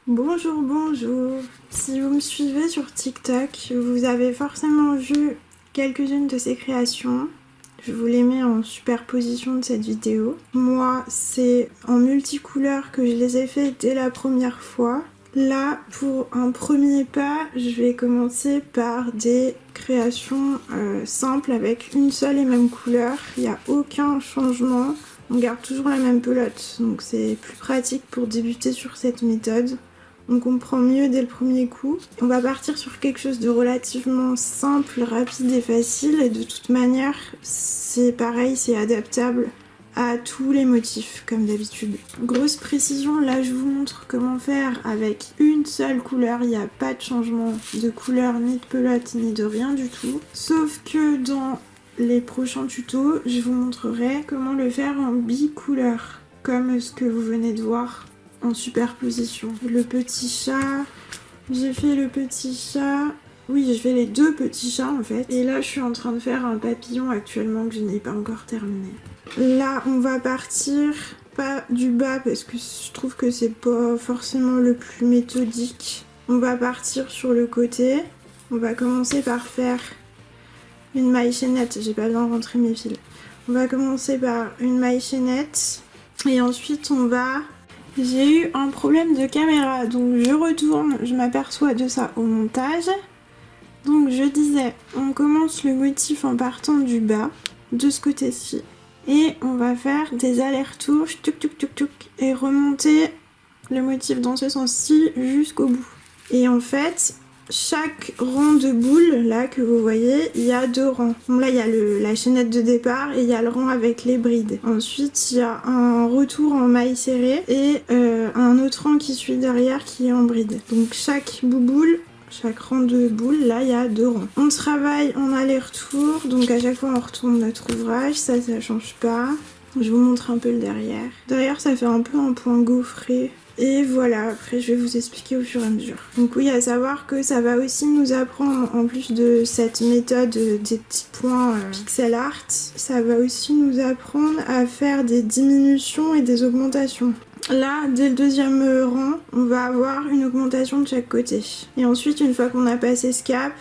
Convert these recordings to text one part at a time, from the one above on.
Bonjour, bonjour. Si vous me suivez sur TikTok, vous avez forcément vu quelques-unes de ces créations. Je vous les mets en superposition de cette vidéo. Moi, c'est en multicouleur que je les ai fait dès la première fois. Là, pour un premier pas, je vais commencer par des créations simples avec une seule et même couleur. Il n'y a aucun changement. On garde toujours la même pelote, donc c'est plus pratique pour débuter sur cette méthode. On comprend mieux dès le premier coup. On va partir sur quelque chose de relativement simple, rapide et facile. Et de toute manière, c'est pareil, c'est adaptable à tous les motifs, comme d'habitude. Grosse précision, là je vous montre comment faire avec une seule couleur. Il n'y a pas de changement de couleur, ni de pelote, ni de rien du tout. Sauf que dans les prochains tutos, je vous montrerai comment le faire en bicouleur, comme ce que vous venez de voir en superposition. Le petit chat, j'ai fait le petit chat, oui j'ai fait les deux petits chats en fait, et là je suis en train de faire un papillon actuellement que je n'ai pas encore terminé. Là on va partir, pas du bas parce que je trouve que c'est pas forcément le plus méthodique, on va partir sur le côté, on va commencer par faire une maille chaînette, j'ai pas bien rentré mes fils, on va commencer par une maille chaînette et ensuite on va... J'ai eu un problème de caméra, donc je retourne, je m'aperçois de ça au montage. Donc je disais, on commence le motif en partant du bas, de ce côté-ci. Et on va faire des allers-retours, tuc tuc tuc tuc, et remonter le motif dans ce sens-ci jusqu'au bout. Et en fait, chaque rang de boules, là, que vous voyez, il y a deux rangs. Donc là, il y a la chaînette de départ et il y a le rang avec les brides. Ensuite, il y a un retour en maille serrée et un autre rang qui suit derrière qui est en bride. Donc chaque bouboule, chaque rang de boules, là, il y a deux rangs. On travaille en aller-retour, donc à chaque fois, on retourne notre ouvrage. Ça change pas. Je vous montre un peu le derrière. Derrière, ça fait un peu un point gaufré. Et voilà, après je vais vous expliquer au fur et à mesure. Donc oui, à savoir que ça va aussi nous apprendre, en plus de cette méthode des petits points pixel art, ça va aussi nous apprendre à faire des diminutions et des augmentations. Là, dès le deuxième rang, on va avoir une augmentation de chaque côté. Et ensuite, une fois qu'on a passé ce cap,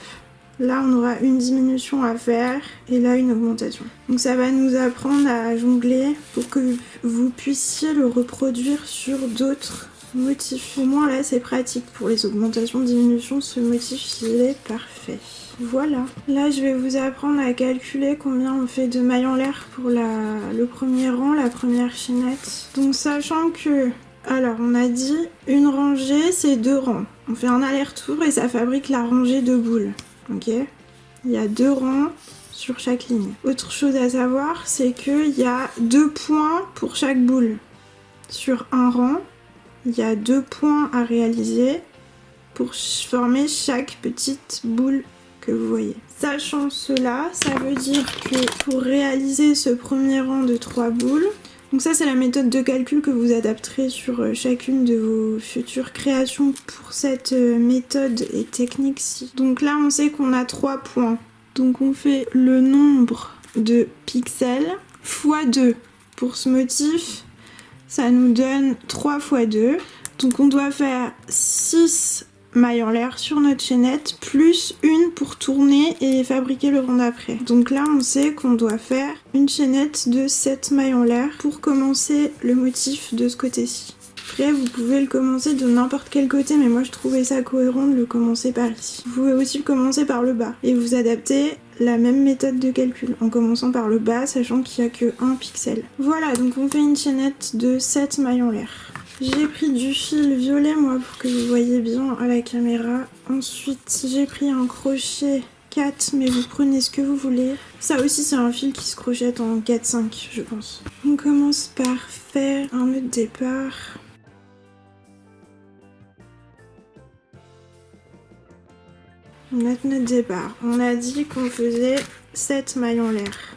là on aura une diminution à faire et là une augmentation. Donc ça va nous apprendre à jongler pour que vous puissiez le reproduire sur d'autres motifs. Au moins là c'est pratique pour les augmentations, diminutions, ce motif il est parfait. Voilà. Là je vais vous apprendre à calculer combien on fait de mailles en l'air pour le premier rang, la première chaînette. Donc sachant que... Alors, on a dit une rangée, c'est deux rangs. On fait un aller-retour et ça fabrique la rangée de boules. Ok, il y a deux rangs sur chaque ligne. Autre chose à savoir, c'est qu'il y a deux points pour chaque boule. Sur un rang, il y a deux points à réaliser pour former chaque petite boule que vous voyez. Sachant cela, ça veut dire que pour réaliser ce premier rang de 3 boules, donc ça c'est la méthode de calcul que vous adapterez sur chacune de vos futures créations pour cette méthode et technique-ci. Donc là on sait qu'on a 3 points. Donc on fait le nombre de pixels fois 2. Pour ce motif, ça nous donne 3 fois 2. Donc on doit faire 6 mailles en l'air sur notre chaînette, plus une pour tourner et fabriquer le rang d'après. Donc là, on sait qu'on doit faire une chaînette de 7 mailles en l'air pour commencer le motif de ce côté-ci. Après, vous pouvez le commencer de n'importe quel côté, mais moi je trouvais ça cohérent de le commencer par ici. Vous pouvez aussi le commencer par le bas et vous adaptez la même méthode de calcul en commençant par le bas, sachant qu'il n'y a que 1 pixel. Voilà, donc on fait une chaînette de 7 mailles en l'air. J'ai pris du fil violet moi pour que vous voyez bien à la caméra. Ensuite j'ai pris un crochet 4, mais vous prenez ce que vous voulez. Ça aussi c'est un fil qui se crochette en 4-5 je pense. On commence par faire un nœud de départ. Notre nœud de départ. On a dit qu'on faisait 7 mailles en l'air.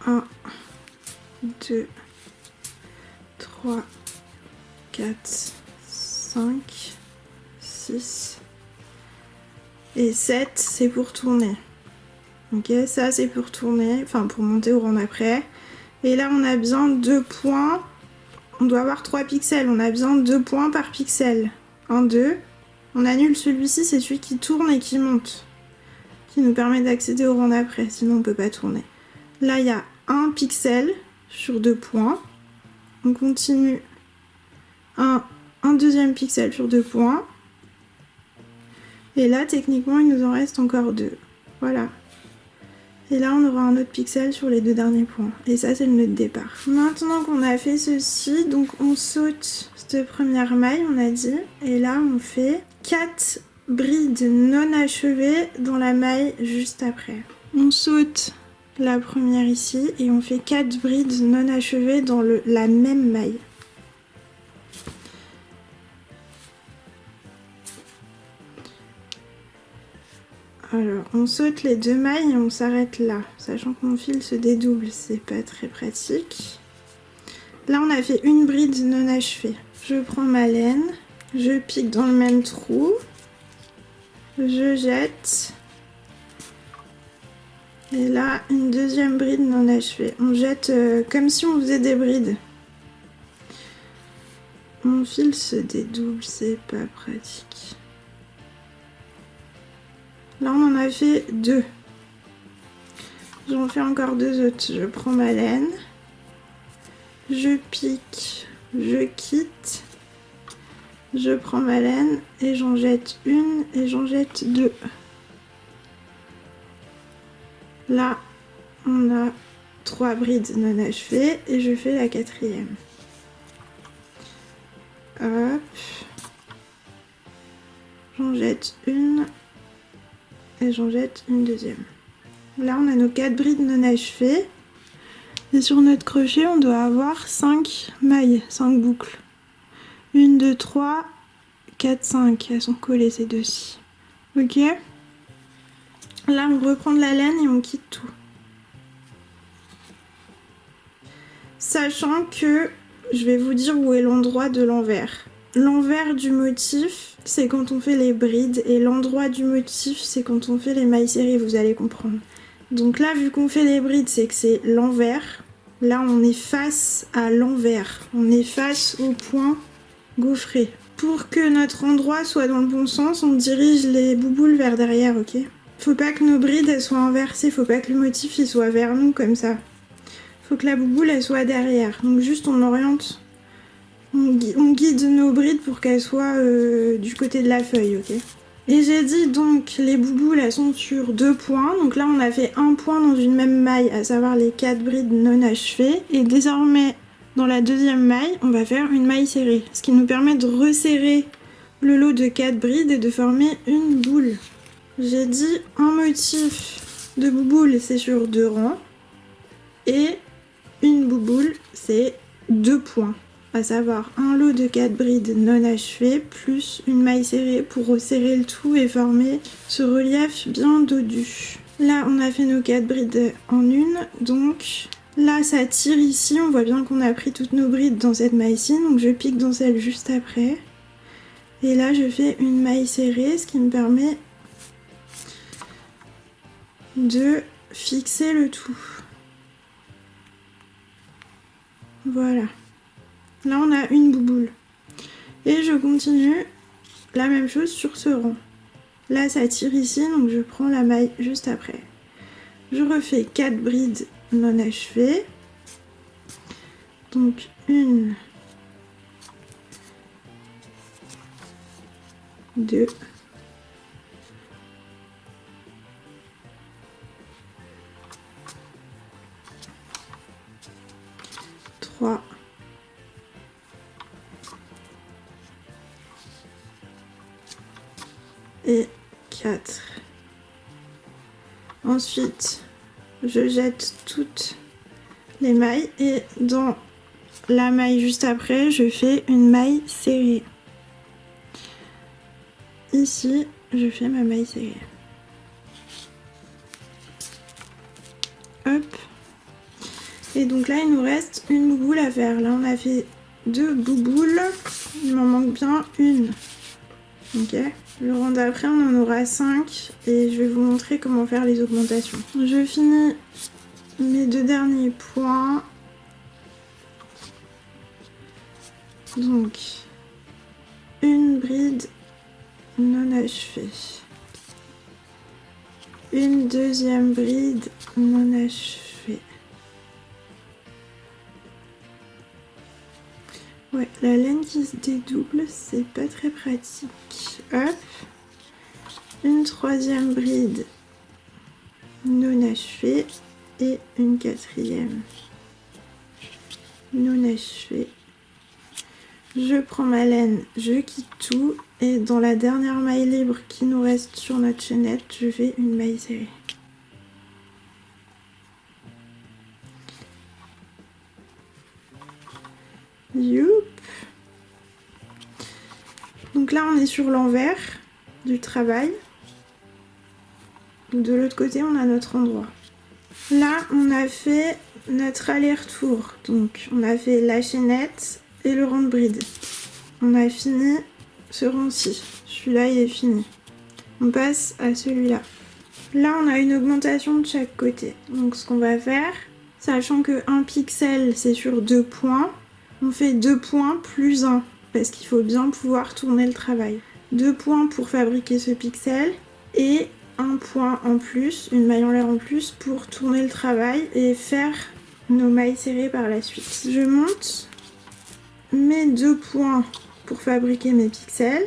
Un, 2, 3, 4, 5, 6 et 7, c'est pour tourner. Ok, ça c'est pour tourner, enfin pour monter au rang d'après. Et là on a besoin de 2 points. On doit avoir 3 pixels, on a besoin de 2 points par pixel. 1, 2. On annule celui-ci, c'est celui qui tourne et qui monte, qui nous permet d'accéder au rang d'après, sinon on peut pas tourner. Là il y a 1 pixel sur 2 points. On continue un deuxième pixel sur 2 points. Et là techniquement il nous en reste encore 2. Voilà. Et là on aura un autre pixel sur les 2 derniers points. Et ça c'est le nœud de départ. Maintenant qu'on a fait ceci, donc on saute cette première maille, on a dit. Et là on fait 4 brides non achevées dans la maille juste après. On saute la première ici et on fait 4 brides non achevées dans la même maille. Alors, on saute les 2 mailles et on s'arrête là, sachant que mon fil se dédouble, c'est pas très pratique. Là, on a fait une bride non achevée. Je prends ma laine, je pique dans le même trou, je jette, et là, une deuxième bride non achevée. On jette comme si on faisait des brides. Mon fil se dédouble, c'est pas pratique. Là, on en a fait 2. J'en fais encore 2 autres. Je prends ma laine, je pique, je quitte, je prends ma laine et j'en jette une et j'en jette 2. Là, on a 3 brides non achevées et je fais la 4e. Hop. J'en jette une et j'en jette une deuxième. Là, on a nos 4 brides non achevées. Et sur notre crochet, on doit avoir 5 mailles, 5 boucles. 1, 2, 3, 4, 5. Elles sont collées ces deux-ci. Ok ? Là, on reprend de la laine et on quitte tout. Sachant que je vais vous dire où est l'endroit de l'envers. L'envers du motif, c'est quand on fait les brides, et l'endroit du motif, c'est quand on fait les mailles serrées, vous allez comprendre. Donc là, vu qu'on fait les brides, c'est que c'est l'envers. Là, on est face à l'envers. On est face au point gaufré. Pour que notre endroit soit dans le bon sens, on dirige les bouboules vers derrière, ok ? Faut pas que nos brides elles soient inversées, faut pas que le motif il soit vers nous comme ça. Faut que la bouboule elle soit derrière. Donc juste on oriente, on guide nos brides pour qu'elles soient du côté de la feuille, ok ? Et j'ai dit donc les bouboules elles sont sur 2 points. Donc là on a fait un point dans une même maille, à savoir les 4 brides non achevées. Et désormais dans la deuxième maille, on va faire une maille serrée. Ce qui nous permet de resserrer le lot de 4 brides et de former une boule. J'ai dit un motif de bouboule c'est sur 2 rangs et une bouboule c'est 2 points, à savoir un lot de 4 brides non achevées plus une maille serrée pour resserrer le tout et former ce relief bien dodu. Là on a fait nos 4 brides en une, donc là ça tire ici, on voit bien qu'on a pris toutes nos brides dans cette maille-ci, donc je pique dans celle juste après. Et là je fais une maille serrée, ce qui me permet de fixer le tout. Voilà. Là on a une bouboule. Et je continue la même chose sur ce rang. Là ça tire ici, donc je prends la maille juste après. Je refais 4 brides non achevées. Donc 1, 2, 3, 4. Ensuite, je jette toutes les mailles et dans la maille juste après, je fais une maille serrée. Ici, je fais ma maille serrée. Hop. Et donc là, il nous reste une bouboule à faire. Là, on a fait 2 bouboules. Il m'en manque bien une. Ok. Le rang d'après, on en aura 5. Et je vais vous montrer comment faire les augmentations. Je finis mes 2 derniers points. Donc, une bride non achevée. Une deuxième bride non achevée. Ouais, la laine qui se dédouble, c'est pas très pratique. Hop. Une troisième bride non achevée et une quatrième non achevée. Je prends ma laine, je quitte tout et dans la dernière maille libre qui nous reste sur notre chaînette, je fais une maille serrée. Youp. Donc là on est sur l'envers du travail. De l'autre côté on a notre endroit. Là on a fait notre aller-retour. Donc on a fait la chaînette et le rang de bride. On a fini ce rang-ci. Celui-là il est fini. On passe à celui-là. Là on a une augmentation de chaque côté. Donc ce qu'on va faire, sachant que 1 pixel c'est sur 2 points, on fait 2 points plus 1 parce qu'il faut bien pouvoir tourner le travail. 2 points pour fabriquer ce pixel et 1 point en plus, une maille en l'air en plus pour tourner le travail et faire nos mailles serrées par la suite. Je monte mes 2 points pour fabriquer mes pixels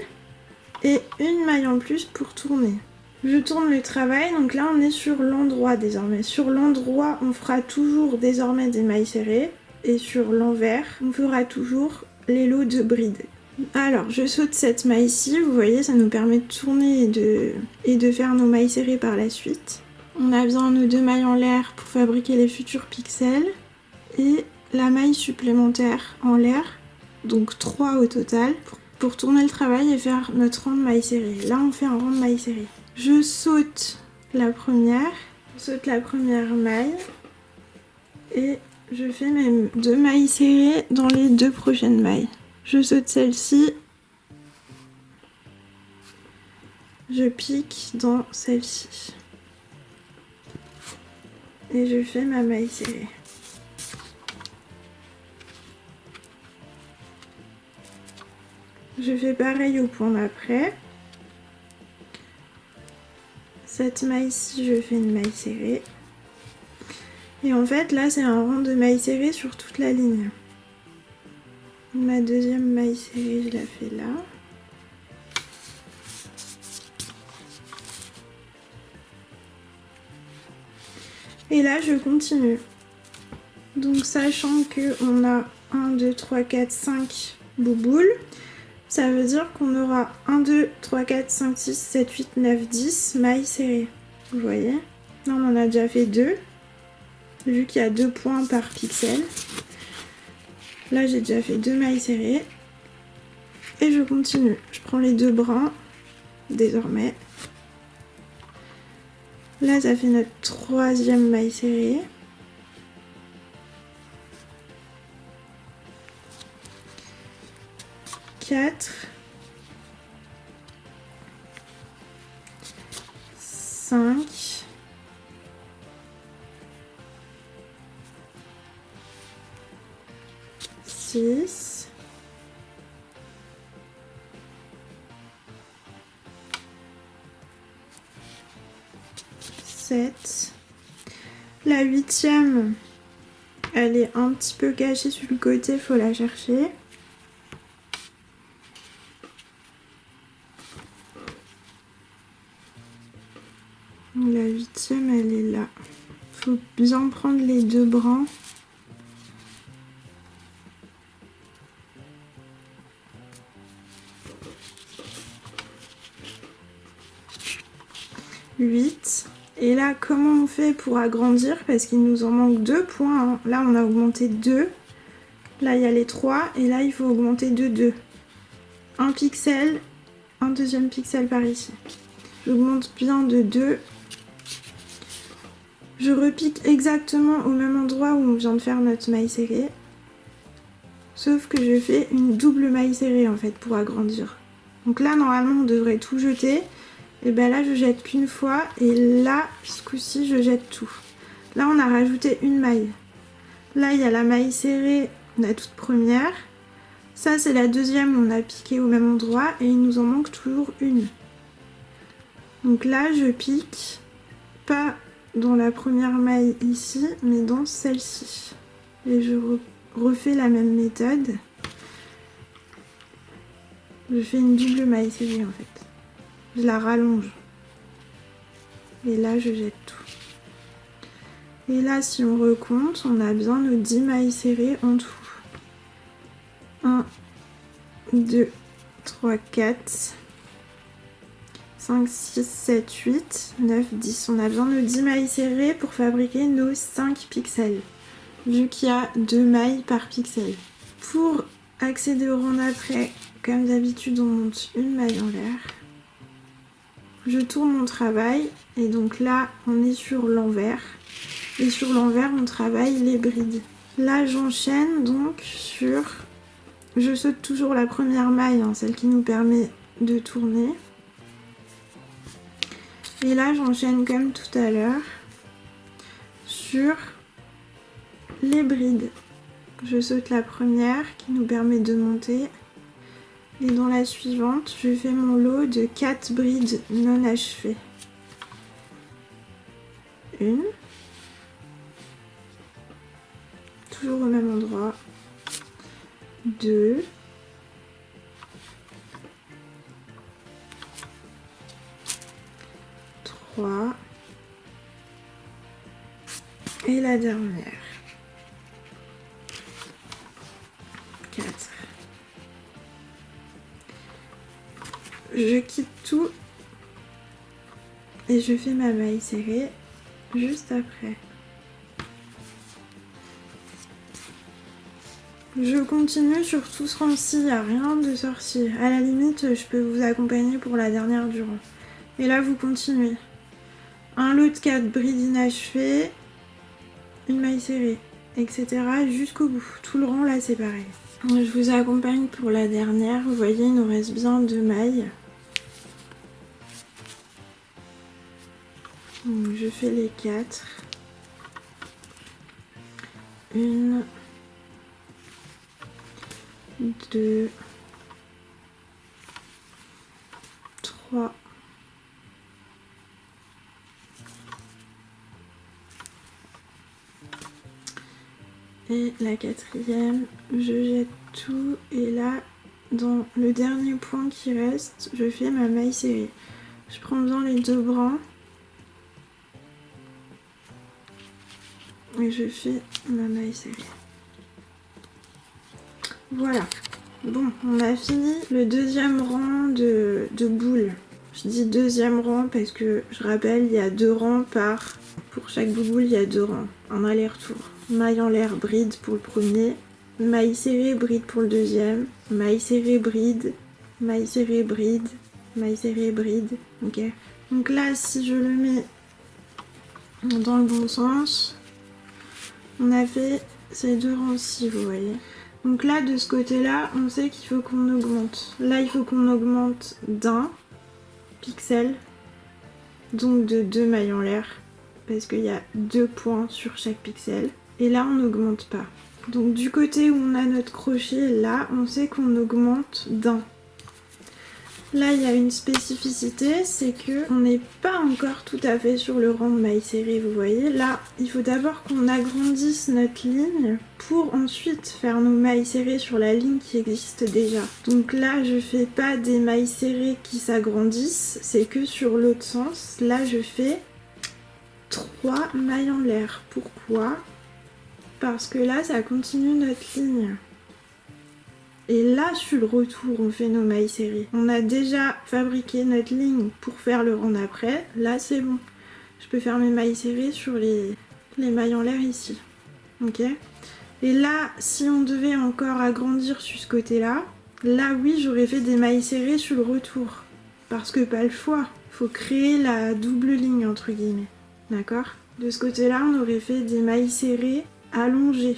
et une maille en plus pour tourner. Je tourne le travail, donc là on est sur l'endroit désormais. Sur l'endroit on fera toujours désormais des mailles serrées et sur l'envers on fera toujours les lots de brides. Alors je saute cette maille-ci, vous voyez ça nous permet de tourner et de faire nos mailles serrées par la suite. On a bien nos 2 mailles en l'air pour fabriquer les futurs pixels et la maille supplémentaire en l'air, donc 3 au total, pour tourner le travail et faire notre rang de mailles serrées. Là on fait un rang de mailles serrées. Je saute la première maille et je fais mes 2 mailles serrées dans les 2 prochaines mailles. Je saute celle-ci, je pique dans celle-ci et je fais ma maille serrée. Je fais pareil au point d'après. Cette maille-ci, je fais une maille serrée. Et en fait, là, c'est un rang de mailles serrées sur toute la ligne. Ma deuxième maille serrée, je la fais là. Et là, je continue. Donc, sachant qu'on a 1, 2, 3, 4, 5 bouboules, ça veut dire qu'on aura 1, 2, 3, 4, 5, 6, 7, 8, 9, 10 mailles serrées. Vous voyez? Là, on en a déjà fait 2, vu qu'il y a 2 points par pixel. Là, j'ai déjà fait 2 mailles serrées. Et je continue. Je prends les 2 brins, désormais. Là, ça fait notre 3e maille serrée. Quatre, 5, 6, 7. La 8e, elle est un petit peu cachée sur le côté, faut la chercher. La 8e, elle est là. Faut bien prendre les 2 brins. Et là, comment on fait pour agrandir? Parce qu'il nous en manque 2 points. Hein. Là, on a augmenté 2. Là, il y a les 3. Et là, il faut augmenter de 2. Un pixel, un deuxième pixel par ici. J'augmente bien de 2. Je repique exactement au même endroit où on vient de faire notre maille serrée. Sauf que je fais une double maille serrée en fait pour agrandir. Donc là, normalement, on devrait tout jeter. Et ben là, je jette qu'une fois. Et là, ce coup-ci, je jette tout. Là, on a rajouté une maille. Là, il y a la maille serrée, la toute première. Ça c'est la deuxième, on a piqué au même endroit et il nous en manque toujours une. Donc là je pique pas dans la première maille ici, mais dans celle-ci. Et je refais la même méthode. Je fais une double maille serrée en fait. Je la rallonge. Et là je jette tout. Et là si on recompte, on a bien nos 10 mailles serrées en tout. 1, 2, 3, 4, 5, 6, 7, 8, 9, 10. On a besoin de 10 mailles serrées pour fabriquer nos 5 pixels, vu qu'il y a 2 mailles par pixel. Pour accéder au rang d'après, comme d'habitude, on monte une maille en l'air. Je tourne mon travail, et donc là, on est sur l'envers. Et sur l'envers, on travaille les brides. Là, j'enchaîne donc sur... Je saute toujours la première maille, hein, celle qui nous permet de tourner. Et là, j'enchaîne comme tout à l'heure sur les brides. Je saute la première qui nous permet de monter. Et dans la suivante, je fais mon lot de 4 brides non achevées. 1. Toujours au même endroit. 2. 3. Et la dernière. 4. Je quitte tout et je fais ma maille serrée juste après. Je continue sur tout ce rang-ci, il n'y a rien de sorti. À la limite, je peux vous accompagner pour la dernière du rang. Et là, vous continuez. Un lot de 4 brides inachevées, une maille serrée, etc. jusqu'au bout. Tout le rang, là, c'est pareil. Je vous accompagne pour la dernière. Vous voyez, il nous reste bien 2 mailles. Donc, je fais les 4. 1, 2, 3, et la quatrième, je jette tout et là, dans le dernier point qui reste, je fais ma maille serrée. Je prends bien les 2 brans et je fais ma maille serrée. Voilà. Bon, on a fini le deuxième rang de boules. Je dis deuxième rang parce que, je rappelle, il y a 2 rangs par... Pour chaque bouboule, il y a 2 rangs. Un aller-retour. Maille en l'air, bride pour le premier. Maille serrée, bride pour le deuxième. Maille serrée, bride. Maille serrée, bride. Maille serrée, bride. Ok. Donc là, si je le mets dans le bon sens, on a fait ces 2 rangs-ci, vous voyez. Donc là, de ce côté-là, on sait qu'il faut qu'on augmente. Là, il faut qu'on augmente d'1 pixel, donc de 2 mailles en l'air, parce qu'il y a 2 points sur chaque pixel. Et là, on n'augmente pas. Donc du côté où on a notre crochet, là, on sait qu'on augmente d'1. Là, il y a une spécificité, c'est que on n'est pas encore tout à fait sur le rang de maille serrée, vous voyez. Là, il faut d'abord qu'on agrandisse notre ligne pour ensuite faire nos mailles serrées sur la ligne qui existe déjà. Donc là, je fais pas des mailles serrées qui s'agrandissent, c'est que sur l'autre sens. Là, je fais 3 mailles en l'air. Pourquoi ? Parce que là, ça continue notre ligne. Et là, sur le retour, on fait nos mailles serrées. On a déjà fabriqué notre ligne pour faire le rang d'après. Là, c'est bon. Je peux faire mes mailles serrées sur les mailles en l'air ici. Ok ? Et là, si on devait encore agrandir sur ce côté-là, là, oui, j'aurais fait des mailles serrées sur le retour. Parce que pas le choix. Faut créer la double ligne, entre guillemets. D'accord ? De ce côté-là, on aurait fait des mailles serrées allongées.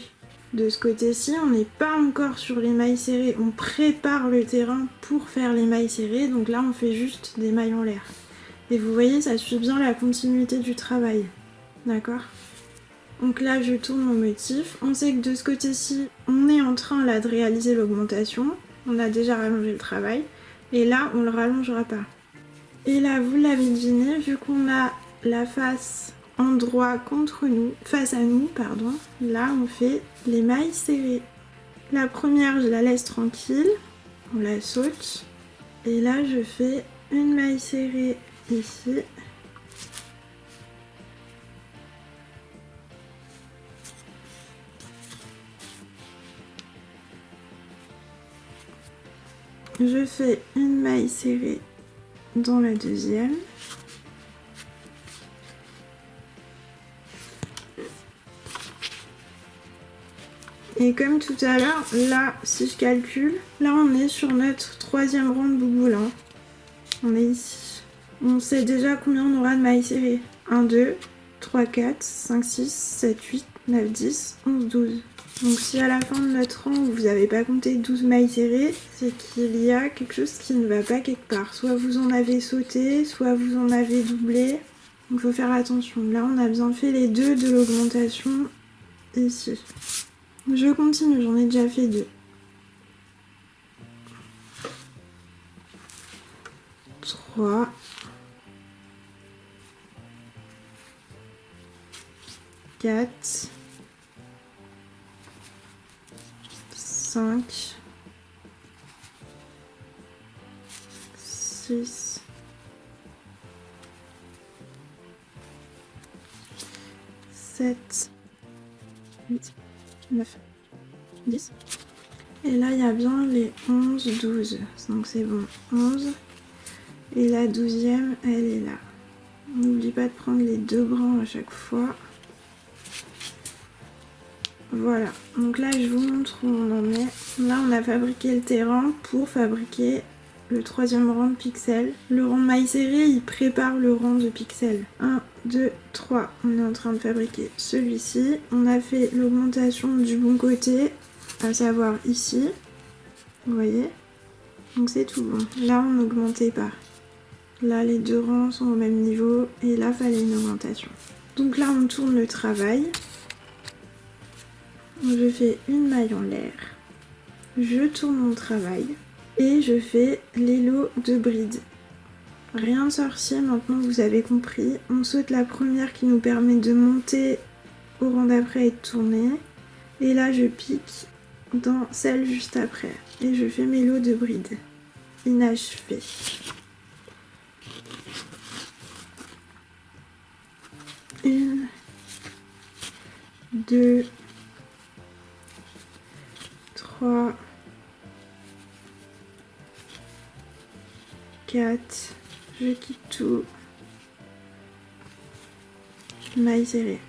De ce côté-ci, on n'est pas encore sur les mailles serrées, on prépare le terrain pour faire les mailles serrées, donc là on fait juste des mailles en l'air. Et vous voyez, ça suit bien la continuité du travail, d'accord ? Donc là je tourne mon motif. On sait que de ce côté-ci, on est en train là de réaliser l'augmentation. On a déjà rallongé le travail. Et là, on le rallongera pas. Et là, vous l'avez deviné, vu qu'on a la face endroit contre nous, face à nous, pardon, là on fait les mailles serrées. La première, je la laisse tranquille, on la saute. Et là, je fais une maille serrée ici. Je fais une maille serrée dans la deuxième. Et comme tout à l'heure, là, si je calcule, là on est sur notre troisième rang de bouboule. Hein. On est ici. On sait déjà combien on aura de mailles serrées. 1, 2, 3, 4, 5, 6, 7, 8, 9, 10, 11, 12. Donc si à la fin de notre rang, vous n'avez pas compté 12 mailles serrées, c'est qu'il y a quelque chose qui ne va pas quelque part. Soit vous en avez sauté, soit vous en avez doublé. Donc il faut faire attention. Là, on a bien fait les deux de l'augmentation ici. Je continue, j'en ai déjà fait 2. 3. 4. 5. 6. 7. 8. 9, 10. Et là, il y a bien les 11, 12. Donc c'est bon, 11. Et la 12e, elle est là. N'oublie pas de prendre les 2 brins à chaque fois. Voilà. Donc là, je vous montre où on en est. Là, on a fabriqué le terrain pour fabriquer le 3e rang de pixels. Le rang de mailles serrées, il prépare le rang de pixels. 1, 2, 3. On est en train de fabriquer celui-ci. On a fait l'augmentation du bon côté, à savoir ici. Vous voyez? Donc c'est tout bon. Là, on n'augmentait pas. Là, les 2 rangs sont au même niveau. Et là, fallait une augmentation. Donc là, on tourne le travail. Je fais une maille en l'air. Je tourne mon travail. Et je fais les lots de brides. Rien de sorcier, maintenant vous avez compris. On saute la première qui nous permet de monter au rang d'après et de tourner. Et là je pique dans celle juste après. Et je fais mes lots de brides. Inachevé. Une, 2, 3, 4, je quitte tout, maille serrée.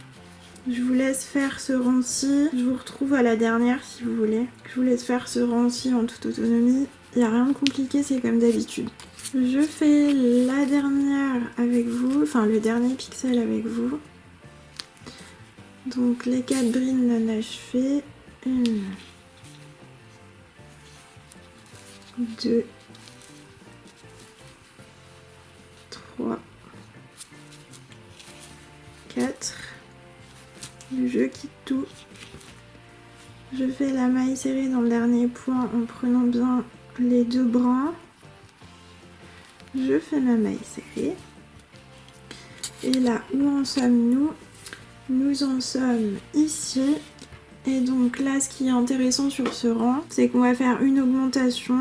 Je vous laisse faire ce rang-ci, je vous retrouve à la dernière si vous voulez. Je vous laisse faire ce rang-ci en toute autonomie, il n'y a rien de compliqué, c'est comme d'habitude. Je fais la dernière avec vous, enfin le dernier pixel avec vous. Donc les 4 brides non achevées, 1, 2, 3, 4, je quitte tout, je fais la maille serrée dans le dernier point en prenant bien les 2 brins, je fais ma maille serrée, et là où en sommes-nous? Nous en sommes ici, et donc là ce qui est intéressant sur ce rang, c'est qu'on va faire une augmentation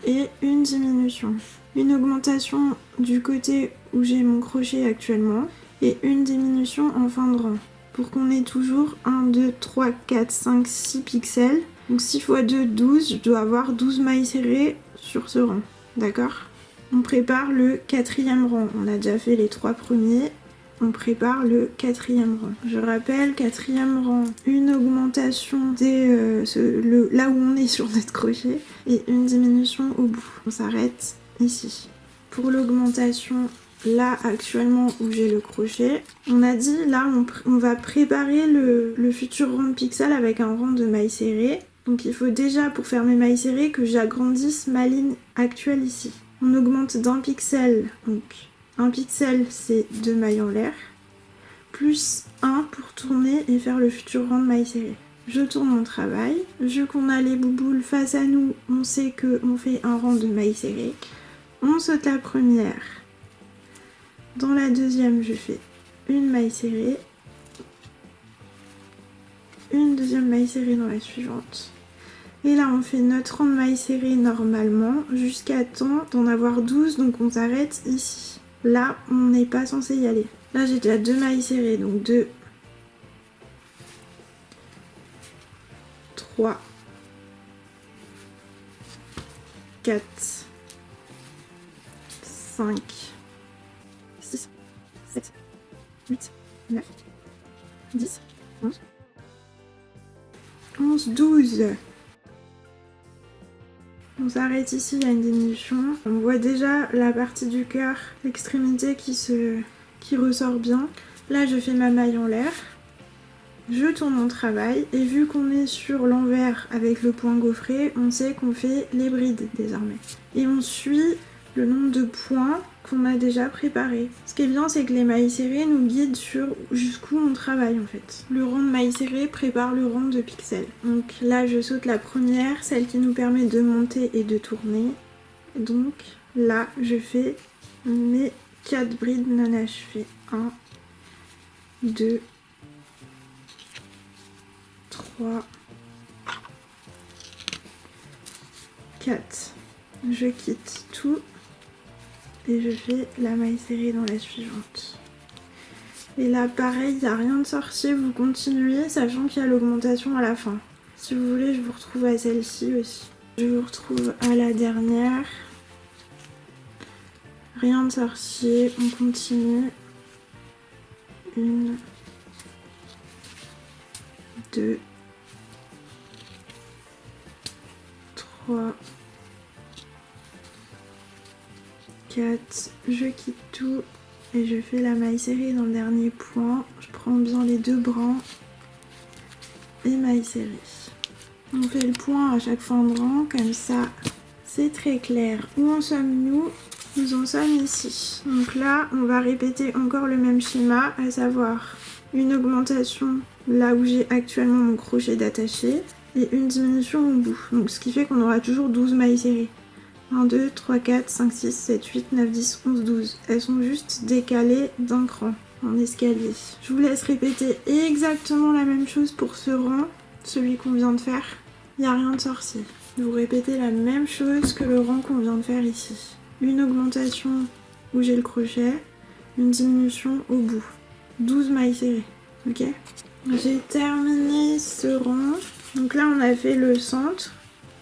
et une diminution. Une augmentation du côté où j'ai mon crochet actuellement et une diminution en fin de rang. Pour qu'on ait toujours 1, 2, 3, 4, 5, 6 pixels. Donc 6 x 2, 12, je dois avoir 12 mailles serrées sur ce rang. D'accord? On prépare le 4e rang. On a déjà fait les 3 premiers. On prépare le 4e rang. Je rappelle, 4e rang, une augmentation dès là où on est sur notre crochet et une diminution au bout. On s'arrête ici. Pour l'augmentation, là actuellement où j'ai le crochet, on a dit là on va préparer le futur rang de pixels avec un rang de mailles serrées. Donc il faut déjà pour faire mes mailles serrées que j'agrandisse ma ligne actuelle ici. On augmente d'un pixel, donc un pixel c'est 2 mailles en l'air. plus 1 pour tourner et faire le futur rang de mailles serrées. Je tourne mon travail. Vu qu'on a les bouboules face à nous, on sait qu'on fait un rang de mailles serrées. On saute la première. Dans la deuxième, je fais une maille serrée. Une deuxième maille serrée dans la suivante. Et là, on fait notre rang de mailles serrées normalement jusqu'à temps d'en avoir 12, donc on s'arrête ici. Là, on n'est pas censé y aller. Là, j'ai déjà 2 mailles serrées, donc 2, 3, 4, 5, 6, 7, 8, 9, 10, 11, 11, 12. On s'arrête ici, il y a une diminution. On voit déjà la partie du cœur, l'extrémité qui ressort bien. Là, je fais ma maille en l'air. Je tourne mon travail et vu qu'on est sur l'envers avec le point gaufré, on sait qu'on fait les brides désormais. Et on suit le nombre de points qu'on a déjà préparés. Ce qui est bien, c'est que les mailles serrées nous guident sur jusqu'où on travaille en fait. Le rang de mailles serrées prépare le rang de pixels. Donc là, je saute la première, celle qui nous permet de monter et de tourner. Donc là, je fais mes 4 brides non achevées. 1, 2, 3, 4. Je quitte tout et je fais la maille serrée dans la suivante. Et là pareil, il n'y a rien de sorcier, vous continuez sachant qu'il y a l'augmentation à la fin. Si vous voulez, je vous retrouve à celle-ci aussi. Je vous retrouve à la dernière. Rien de sorcier, on continue. 1, 2, 3, 4, je quitte tout et je fais la maille serrée dans le dernier point. Je prends bien les 2 brans et maille serrée. On fait le point à chaque fin de rang, comme ça c'est très clair. Où en sommes-nous? Nous en sommes ici. Donc là, on va répéter encore le même schéma, à savoir une augmentation là où j'ai actuellement mon crochet d'attaché et une diminution au bout. Donc ce qui fait qu'on aura toujours 12 mailles serrées. 1, 2, 3, 4, 5, 6, 7, 8, 9, 10, 11, 12. Elles sont juste décalées d'un cran en escalier. Je vous laisse répéter exactement la même chose pour ce rang, celui qu'on vient de faire. Il n'y a rien de sorcier. Vous répétez la même chose que le rang qu'on vient de faire ici. Une augmentation où j'ai le crochet, une diminution au bout. 12 mailles serrées, ok? J'ai terminé ce rang. Donc là, on a fait le centre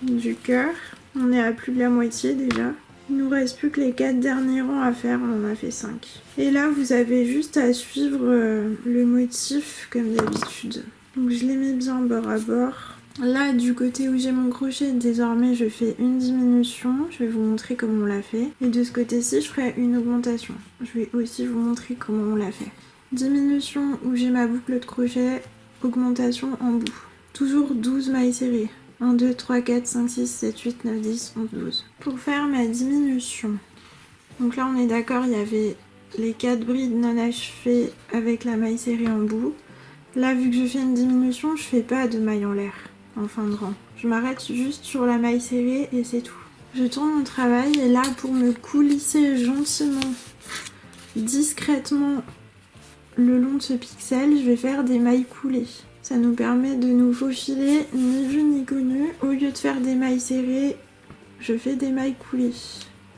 du cœur. On est à plus de la moitié déjà. Il nous reste plus que les 4 derniers rangs à faire, on en a fait 5. Et là, vous avez juste à suivre le motif comme d'habitude. Donc je les mets bien bord à bord. Là, du côté où j'ai mon crochet, désormais, je fais une diminution. Je vais vous montrer comment on l'a fait. Et de ce côté-ci, je ferai une augmentation. Je vais aussi vous montrer comment on l'a fait. Diminution où j'ai ma boucle de crochet, augmentation en bout. Toujours 12 mailles serrées. 1, 2, 3, 4, 5, 6, 7, 8, 9, 10, 11, 12. Pour faire ma diminution, donc là on est d'accord, il y avait les 4 brides non achevées avec la maille serrée en bout. Là, vu que je fais une diminution, je fais pas de maille en l'air en fin de rang. Je m'arrête juste sur la maille serrée et c'est tout. Je tourne mon travail et là, pour me coulisser gentiment, discrètement le long de ce pixel, je vais faire des mailles coulées. Ça nous permet de nous faufiler ni vu ni connu. Au lieu de faire des mailles serrées, je fais des mailles coulées.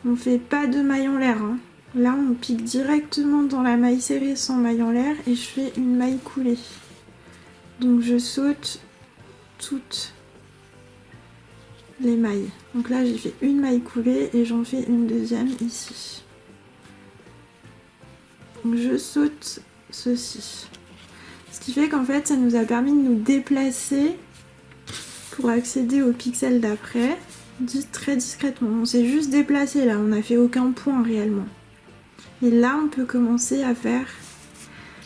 On fait pas de maille en l'air, hein. Là, on pique directement dans la maille serrée sans maille en l'air et je fais une maille coulée. Donc je saute toutes les mailles. Donc là, j'ai fait une maille coulée et j'en fais une deuxième ici. Donc je saute ceci. Ce qui fait qu'en fait, ça nous a permis de nous déplacer pour accéder au pixel d'après, très discrètement. On s'est juste déplacé là, on n'a fait aucun point réellement. Et là, on peut commencer à faire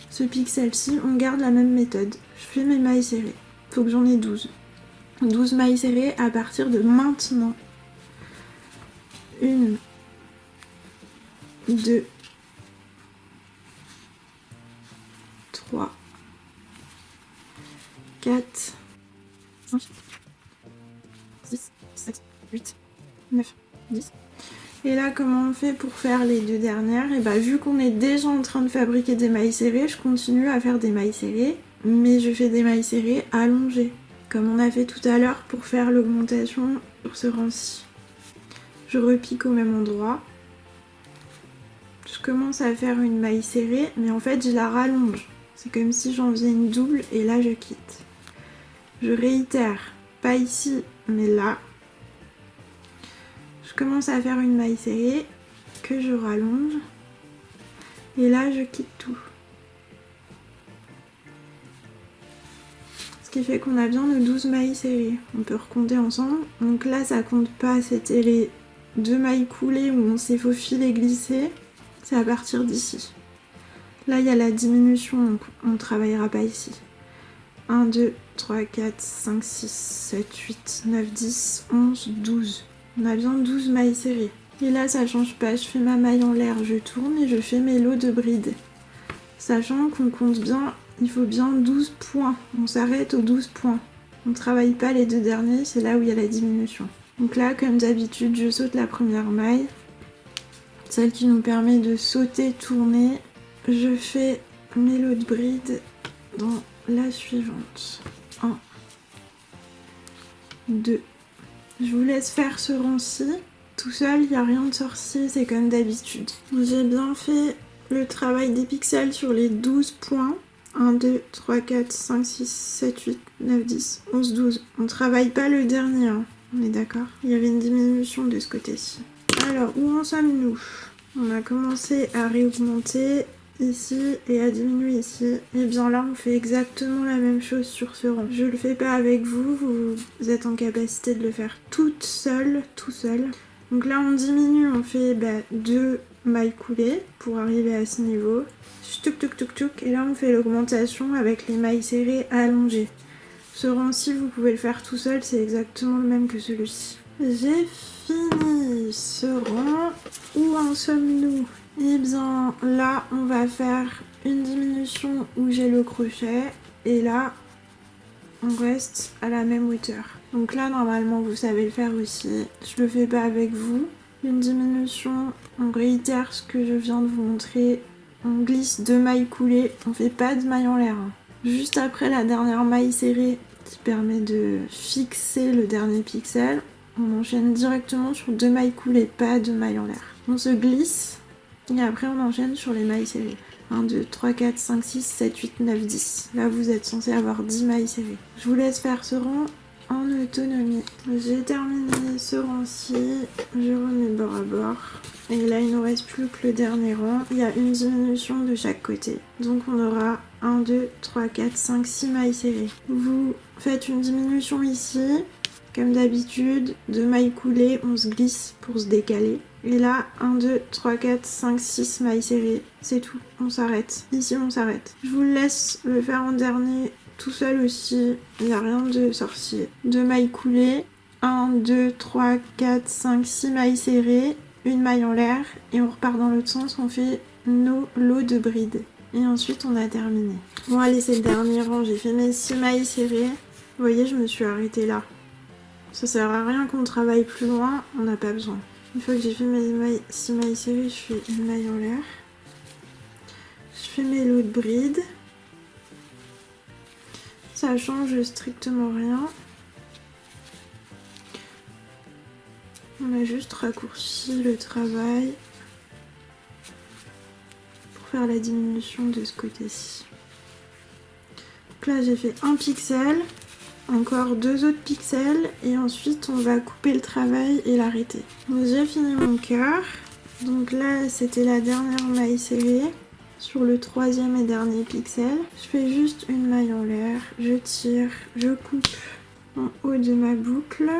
ce pixel-ci. On garde la même méthode. Je fais mes mailles serrées. Il faut que j'en ai 12. 12 mailles serrées à partir de maintenant. 1, 2, 3, 4, 5, 6, 7, 8, 9, 10. Et là, comment on fait pour faire les deux dernières? Et bah, vu qu'on est déjà en train de fabriquer des mailles serrées, je continue à faire des mailles serrées, mais je fais des mailles serrées allongées, comme on a fait tout à l'heure pour faire l'augmentation sur ce rang-ci. Je repique au même endroit. Je commence à faire une maille serrée, mais en fait, je la rallonge. C'est comme si j'en faisais une double, et là, je quitte. Je réitère, pas ici, mais là. Je commence à faire une maille serrée que je rallonge et là je quitte tout. Ce qui fait qu'on a bien nos 12 mailles serrées. On peut recompter ensemble. Donc là ça compte pas, c'était les 2 mailles coulées où on s'est faufilé et glissé. C'est à partir d'ici. Là il y a la diminution, donc on ne travaillera pas ici. 1, 2, 3, 4, 5, 6, 7, 8, 9, 10, 11, 12. On a bien 12 mailles serrées. Et là, ça change pas. Je fais ma maille en l'air, je tourne et je fais mes lots de brides. Sachant qu'on compte bien, il faut bien 12 points. On s'arrête aux 12 points. On ne travaille pas les deux derniers, c'est là où il y a la diminution. Donc là, comme d'habitude, je saute la première maille. Celle qui nous permet de sauter, tourner. Je fais mes lots de brides dans la suivante. 1, 2. Je vous laisse faire ce rang-ci. Tout seul, il n'y a rien de sorcier, c'est comme d'habitude. J'ai bien fait le travail des pixels sur les 12 points. 1, 2, 3, 4, 5, 6, 7, 8, 9, 10, 11, 12. On ne travaille pas le dernier, hein. On est d'accord? Il y avait une diminution de ce côté-ci. Alors, où en sommes-nous? On a commencé à réaugmenter ici et à diminuer ici. Et bien là, on fait exactement la même chose sur ce rang. Je le fais pas avec vous, vous êtes en capacité de le faire toute seule, tout seul. Donc là, on diminue, on fait 2 mailles coulées pour arriver à ce niveau. Tuc, tuc, tuc, tuc. Et là, on fait l'augmentation avec les mailles serrées allongées. Ce rang-ci, vous pouvez le faire tout seul, c'est exactement le même que celui-ci. J'ai fini ce rang. Où en sommes-nous? Et bien là, on va faire une diminution où j'ai le crochet. Et là, on reste à la même hauteur. Donc là, normalement, vous savez le faire aussi. Je le fais pas avec vous. Une diminution, on réitère ce que je viens de vous montrer. On glisse 2 mailles coulées. On fait pas de maille en l'air, hein. Juste après la dernière maille serrée qui permet de fixer le dernier pixel, on enchaîne directement sur 2 mailles coulées, pas de maille en l'air. On se glisse et après on enchaîne sur les mailles serrées. 1, 2, 3, 4, 5, 6, 7, 8, 9, 10. Là vous êtes censé avoir 10 mailles serrées. Je vous laisse faire ce rang en autonomie. J'ai terminé ce rang-ci, je remets bord à bord. Et là il ne reste plus que le dernier rang. Il y a une diminution de chaque côté. Donc on aura 1, 2, 3, 4, 5, 6 mailles serrées. Vous faites une diminution ici. Comme d'habitude, 2 mailles coulées, on se glisse pour se décaler. Et là, 1, 2, 3, 4, 5, 6 mailles serrées. C'est tout, on s'arrête. Ici, on s'arrête. Je vous laisse le faire en dernier tout seul aussi. Il n'y a rien de sorcier. 2 mailles coulées. 1, 2, 3, 4, 5, 6 mailles serrées. Une maille en l'air. Et on repart dans l'autre sens. On fait nos lots de brides. Et ensuite, on a terminé. Bon, allez, c'est le dernier rang. J'ai fait mes 6 mailles serrées. Vous voyez, je me suis arrêtée là. Ça sert à rien qu'on travaille plus loin, on n'a pas besoin. Une fois que j'ai fait mes 6 mailles serrées, je fais une maille en l'air. Je fais mes lots de brides. Ça change strictement rien. On a juste raccourci le travail pour faire la diminution de ce côté-ci. Donc là, j'ai fait un pixel. Encore 2 autres pixels et ensuite on va couper le travail et l'arrêter. J'ai fini mon cœur. Donc là c'était la dernière maille serrée sur le 3e et dernier pixel. Je fais juste une maille en l'air, je tire, je coupe en haut de ma boucle,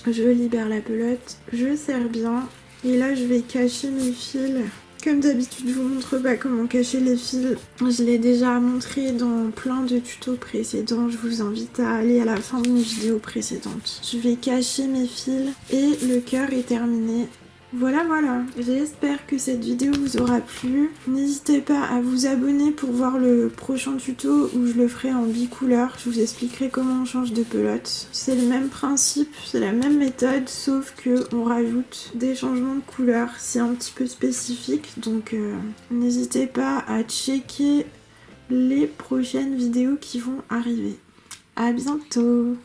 je libère la pelote, je serre bien et là je vais cacher mes fils. Comme d'habitude, je vous montre pas comment cacher les fils. Je l'ai déjà montré dans plein de tutos précédents. Je vous invite à aller à la fin de mes vidéos précédentes. Je vais cacher mes fils et le cœur est terminé. Voilà, j'espère que cette vidéo vous aura plu. N'hésitez pas à vous abonner pour voir le prochain tuto où je le ferai en bicouleur. Je vous expliquerai comment on change de pelote. C'est le même principe, c'est la même méthode, sauf que on rajoute des changements de couleur. C'est un petit peu spécifique, donc n'hésitez pas à checker les prochaines vidéos qui vont arriver. À bientôt!